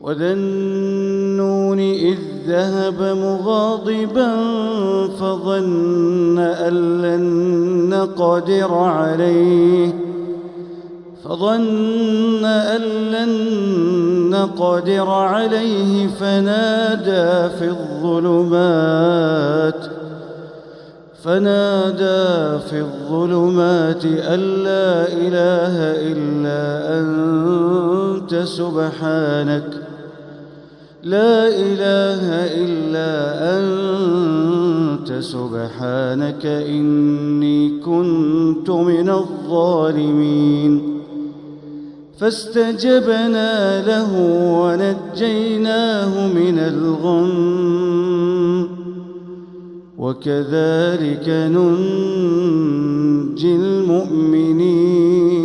وذا النون إذ ذهب مغاضبا فظن أن لن نقدر عليه فنادى في الظلمات أن لا إله إلا أنت سبحانك إني كنت من الظالمين فاستجبنا له ونجيناه من الغم وكذلك ننجي المؤمنين.